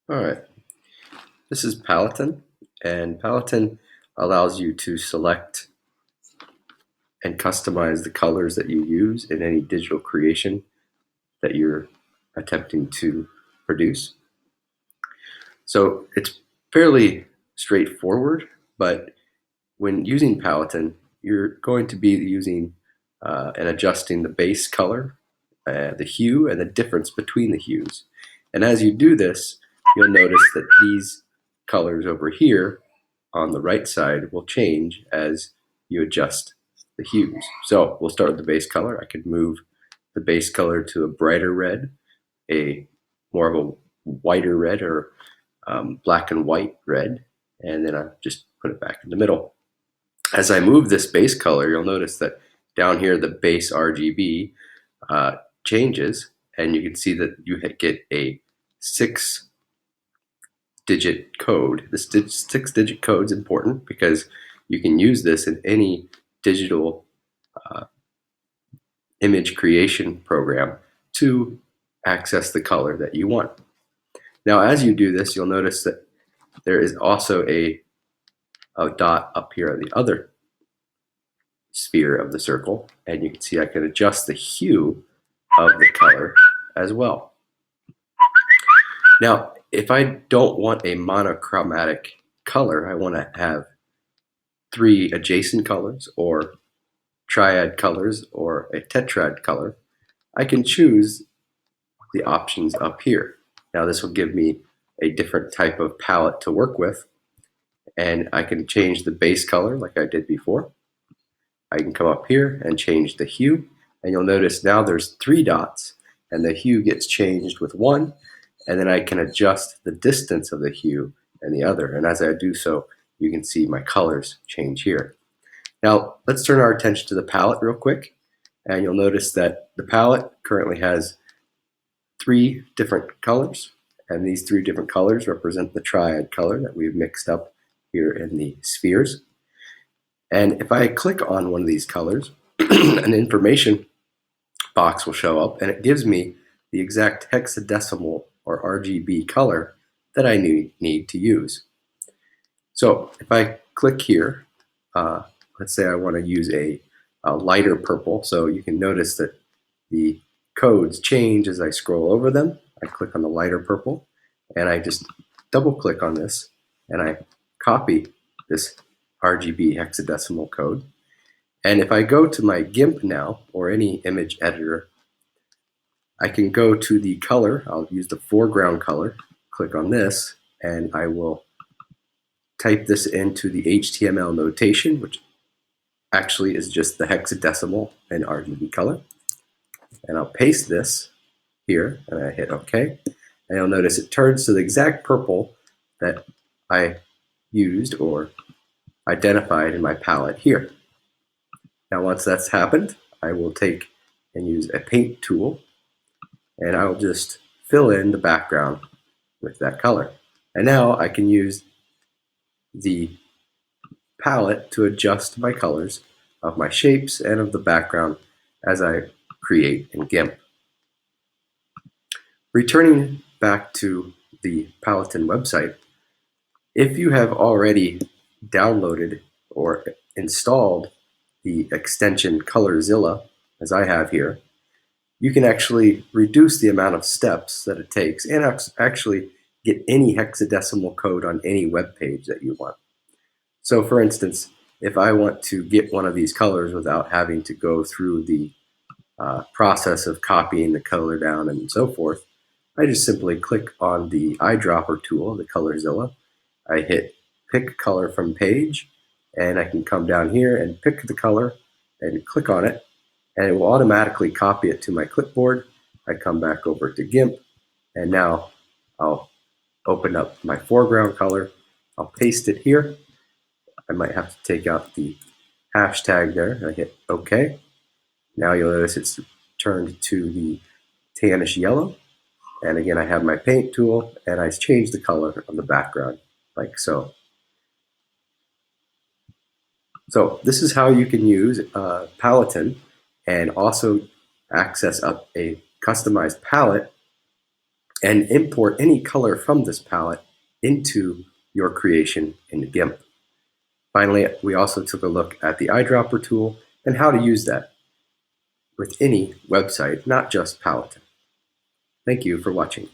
All right, this is Paletton, and Paletton allows you to select and customize the colors that you use in any digital creation that you're attempting to produce. So it's fairly straightforward, but when using Paletton, you're going to be using and adjusting the base color, the hue, and the difference between the hues. And as you do this, you'll notice that these colors over here on the right side will change as you adjust the hues. So we'll start with the base color. I could move the base color to a brighter red, a more of a whiter red, or black and white red, and then I just put it back in the middle. As I move this base color, you'll notice that down here the base RGB changes, and you can see that you get a 6-digit code. This 6-digit code is important because you can use this in any digital image creation program to access the color that you want. Now, as you do this, you'll notice that there is also a dot up here on the other sphere of the circle, and you can see I can adjust the hue of the color as well. Now, if I don't want a monochromatic color, I want to have 3 adjacent colors or triad colors or a tetrad color, I can choose the options up here. Now this will give me a different type of palette to work with, and I can change the base color like I did before. I can come up here and change the hue, and you'll notice now there's 3 dots and the hue gets changed with 1, and then I can adjust the distance of the hue and the other, and as I do so you can see my colors change here. Now let's turn our attention to the palette real quick, and you'll notice that the palette currently has 3 different colors, and these 3 different colors represent the triad color that we've mixed up here in the spheres. And if I click on one of these colors, an information box will show up, and it gives me the exact hexadecimal or RGB color that I need to use. So if I click here, let's say I want to use a lighter purple, so you can notice that the codes change as I scroll over them. I click on the lighter purple, and I just double click on this, and I copy this RGB hexadecimal code. And if I go to my GIMP now, or any image editor, I can go to the color. I'll use the foreground color, click on this, and I will type this into the HTML notation, which actually is just the hexadecimal and RGB color. And I'll paste this here, and I hit OK. And you'll notice it turns to the exact purple that I used or identified in my palette here. Now once that's happened, I will take and use a paint tool, and I will just fill in the background with that color. And now I can use the palette to adjust my colors of my shapes and of the background as I create in GIMP. Returning back to the Paletton website, if you have already downloaded or installed the extension ColorZilla, as I have here, you can actually reduce the amount of steps that it takes and actually get any hexadecimal code on any web page that you want. So for instance, if I want to get one of these colors without having to go through the process of copying the color down and so forth, I just simply click on the eyedropper tool, the ColorZilla. I hit pick color from page, and I can come down here and pick the color and click on it, and it will automatically copy it to my clipboard. I come back over to GIMP, and now I'll open up my foreground color. I'll paste it here. I might have to take out the hashtag there, and I hit OK. Now you'll notice it's turned to the tannish yellow. And again, I have my paint tool, and I change the color of the background like so. So this is how you can use Paletton and also access up a customized palette and import any color from this palette into your creation in GIMP. Finally, we also took a look at the eyedropper tool and how to use that with any website, not just Paletton. Thank you for watching.